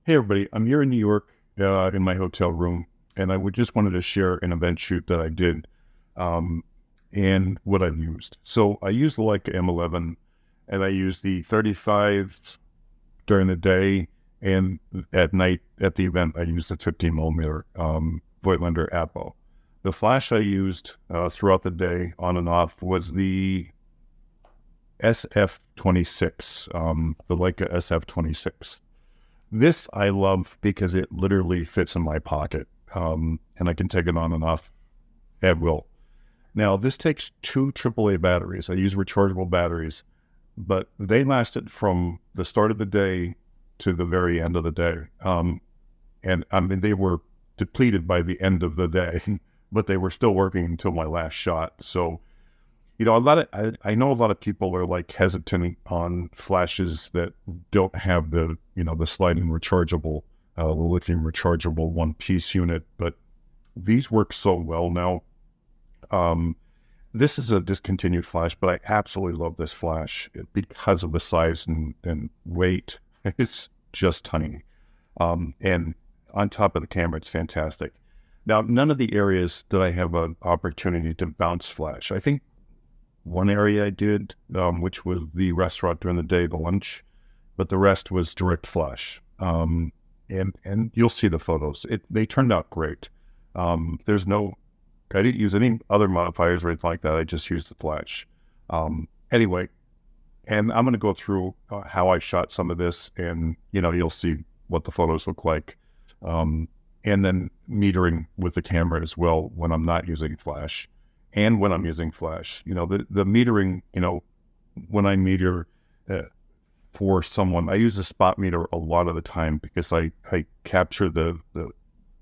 Hey everybody, I'm here in New York in my hotel room, and I would just wanted to share an event shoot that I did um, and what I used. So I used the Leica M11, and I used the 35 during the day, and at night at the event I used the 15 millimeter Voigtlander Apo. The flash I used throughout the day on and off was the SF26, the Leica SF26. This I love because it literally fits in my pocket, and I can take it on and off at will. Now, this takes two AAA batteries. I use rechargeable batteries, but they lasted from the start of the day to the very end of the day. And I mean, they were depleted by the end of the day, but they were still working until my last shot. So I know a lot of people are like hesitant on flashes that don't have the sliding rechargeable, the lithium rechargeable one piece unit, but these work so well now. Um, this is a discontinued flash, but I absolutely love this flash because of the size and weight. It's just tiny. And on top of the camera, it's fantastic. Now, none of the areas that I have an opportunity to bounce flash. I think one area I did, which was the restaurant during the day, the lunch, but the rest was direct flash. And you'll see the photos. They turned out great. I didn't use any other modifiers or anything like that. I just used the flash. Anyway, and I'm going to go through how I shot some of this, and you'll see what the photos look like, and then metering with the camera as well when I'm not using flash. And when I'm using flash, the metering, when I meter for someone, I use a spot meter a lot of the time because I capture the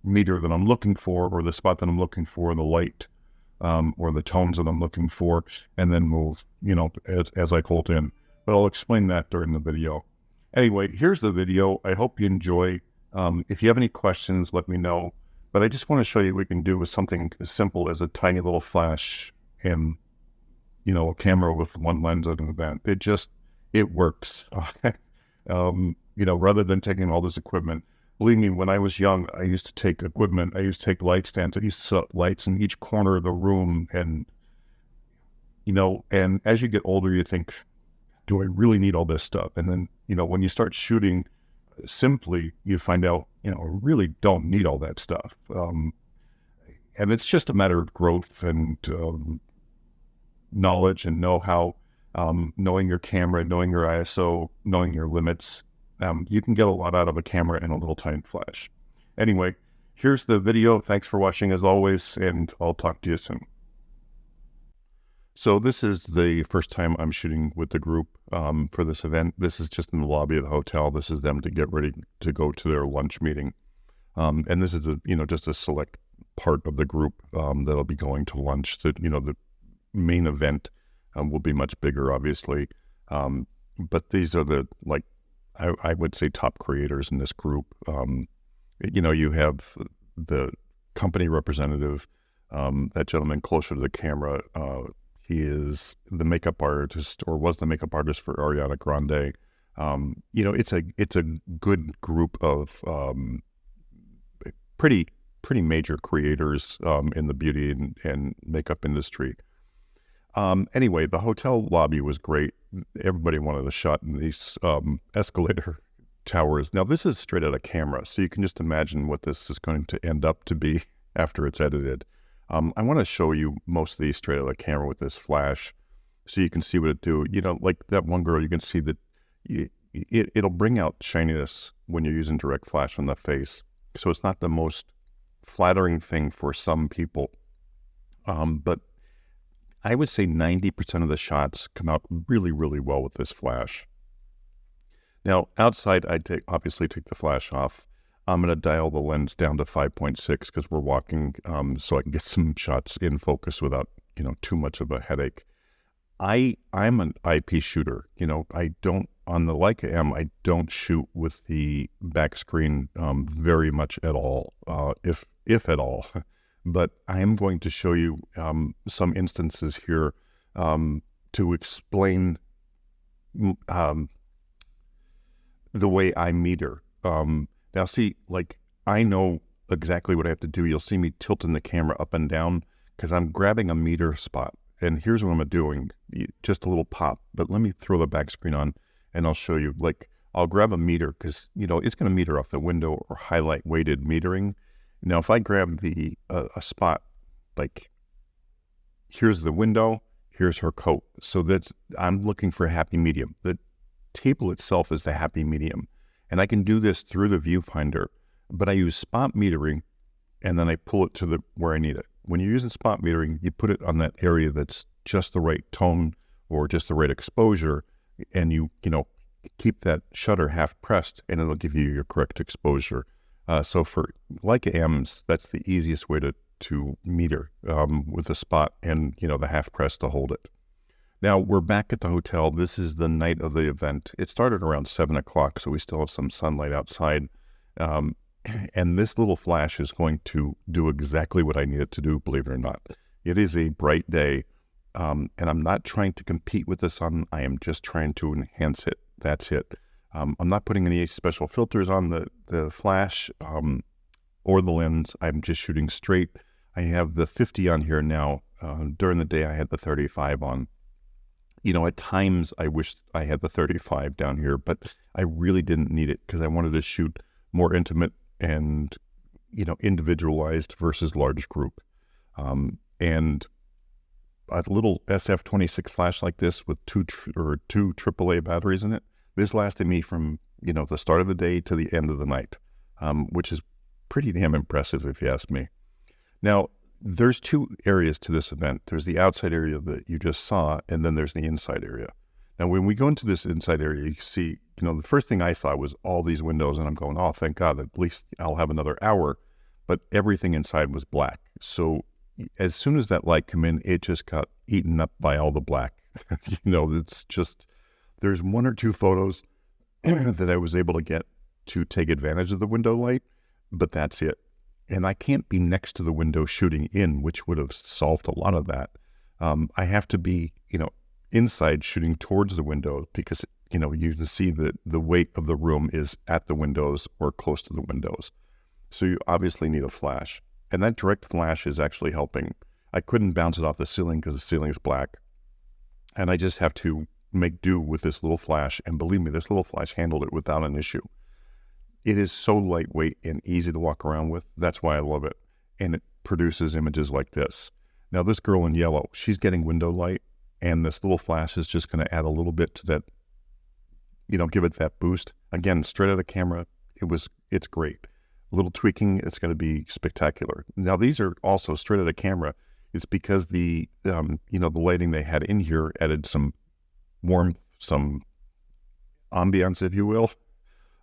meter that I'm looking for, or the spot that I'm looking for, the light, or the tones that I'm looking for, and then move, as I hold in. But I'll explain that during the video. Anyway, here's the video. I hope you enjoy. If you have any questions, let me know. But I just want to show you what we can do with something as simple as a tiny little flash and, a camera with one lens at an event. It works. Rather than taking all this equipment. Believe me, when I was young, I used to take equipment. I used to take light stands. I used to set lights in each corner of the room. And as you get older, you think, do I really need all this stuff? And then, when you start shooting simply, you find out, I really don't need all that stuff. And it's just a matter of growth and knowledge and know-how, knowing your camera, knowing your ISO, knowing your limits. You can get a lot out of a camera in a little tiny flash. Anyway, here's the video. Thanks for watching as always, and I'll talk to you soon. So this is the first time I'm shooting with the group for this event. This is just in the lobby of the hotel. This is them to get ready to go to their lunch meeting. And this is just a select part of the group that'll be going to lunch. The main event will be much bigger, obviously. But these are I would say top creators in this group. You have the company representative, that gentleman closer to the camera. He is the makeup artist, or was the makeup artist for Ariana Grande. It's a good group of pretty major creators in the beauty and makeup industry. Anyway, the hotel lobby was great. Everybody wanted a shot in these escalator towers. Now, this is straight out of camera, so you can just imagine what this is going to end up to be after it's edited. I want to show you most of these straight out of camera with this flash so you can see what it do. Like that one girl, you can see that it'll bring out shininess when you're using direct flash on the face. So it's not the most flattering thing for some people. But I would say 90% of the shots come out really, really well with this flash. Now, outside, obviously take the flash off. I'm going to dial the lens down to 5.6 because we're walking, so I can get some shots in focus without, too much of a headache. I'm an IP shooter. I don't, on the Leica M, I don't shoot with the back screen very much at all, if at all. But I am going to show you some instances here to explain the way I meter. Now see, like, I know exactly what I have to do. You'll see me tilting the camera up and down because I'm grabbing a meter spot. And here's what I'm doing, just a little pop, but let me throw the back screen on and I'll show you. Like, I'll grab a meter because, you know, it's going to meter off the window or highlight weighted metering. Now, if I grab the a spot, like, here's the window, here's her coat. So I'm looking for a happy medium. The table itself is the happy medium. And I can do this through the viewfinder, but I use spot metering and then I pull it to where I need it. When you're using spot metering, you put it on that area that's just the right tone or just the right exposure, and you keep that shutter half pressed and it'll give you your correct exposure. So for Leica M's, that's the easiest way to meter with the spot and, the half press to hold it. Now we're back at the hotel. This is the night of the event. It started around 7 o'clock, so we still have some sunlight outside. And this little flash is going to do exactly what I need it to do, believe it or not. It is a bright day, and I'm not trying to compete with the sun. I am just trying to enhance it. That's it. I'm not putting any special filters on the flash or the lens. I'm just shooting straight. I have the 50 on here now. During the day, I had the 35 on. At times, I wish I had the 35 down here, but I really didn't need it because I wanted to shoot more intimate and, individualized versus large group. And a little SF-26 flash like this with two AAA batteries in it, this lasted me from, the start of the day to the end of the night, which is pretty damn impressive if you ask me. Now, there's two areas to this event. There's the outside area that you just saw, and then there's the inside area. Now, when we go into this inside area, you see, the first thing I saw was all these windows, and I'm going, oh, thank God, at least I'll have another hour. But everything inside was black. So as soon as that light came in, it just got eaten up by all the black. It's just, there's one or two photos that I was able to get to take advantage of the window light, but that's it. And I can't be next to the window shooting in, which would have solved a lot of that. I have to be, inside shooting towards the window because, you can see that the weight of the room is at the windows or close to the windows. So you obviously need a flash. And that direct flash is actually helping. I couldn't bounce it off the ceiling because the ceiling is black. And I just have to make do with this little flash. And believe me, this little flash handled it without an issue. It is so lightweight and easy to walk around with. That's why I love it. And it produces images like this. Now, this girl in yellow, she's getting window light. And this little flash is just going to add a little bit to that, give it that boost. Again, straight out of the camera, it's great. A little tweaking, it's going to be spectacular. Now, these are also straight out of camera. It's because the lighting they had in here added some warmth, some ambiance, if you will.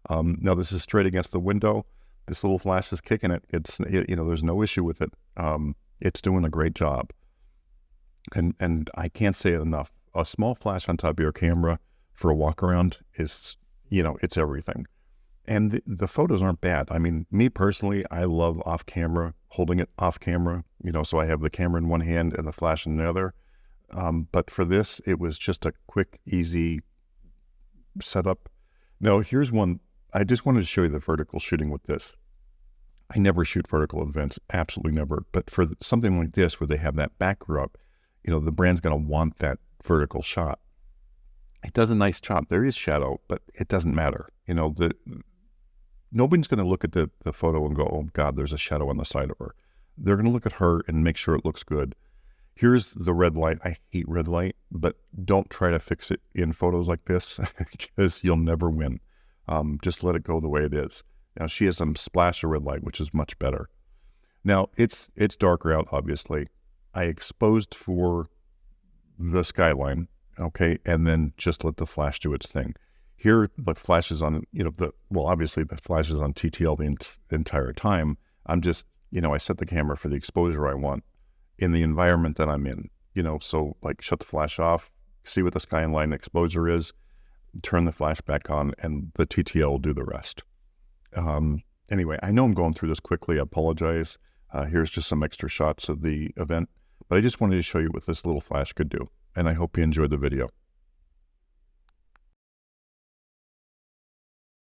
Now, this is straight against the window. This little flash is kicking it. There's no issue with it. It's doing a great job. And I can't say it enough. A small flash on top of your camera for a walk around is, it's everything. And the photos aren't bad. I mean, me personally, I love off camera, holding it off camera, so I have the camera in one hand and the flash in the other. But for this, it was just a quick, easy setup. Now, here's one. I just wanted to show you the vertical shooting with this. I never shoot vertical events, absolutely never. But for something like this, where they have that backdrop, the brand's going to want that vertical shot. It does a nice job. There is shadow, but it doesn't matter. Nobody's going to look at the photo and go, oh God, there's a shadow on the side of her. They're going to look at her and make sure it looks good. Here's the red light. I hate red light, but don't try to fix it in photos like this because you'll never win. Just let it go the way it is. Now, she has some splash of red light, which is much better. Now, it's darker out, obviously. I exposed for the skyline, okay, and then just let the flash do its thing. Here, the flash is on, obviously the flash is on TTL the entire time. I'm just, I set the camera for the exposure I want in the environment that I'm in, so like shut the flash off, see what the skyline exposure is, turn the flash back on, and the TTL will do the rest. Anyway, I know I'm going through this quickly. I apologize. Here's just some extra shots of the event, but I just wanted to show you what this little flash could do, and I hope you enjoyed the video.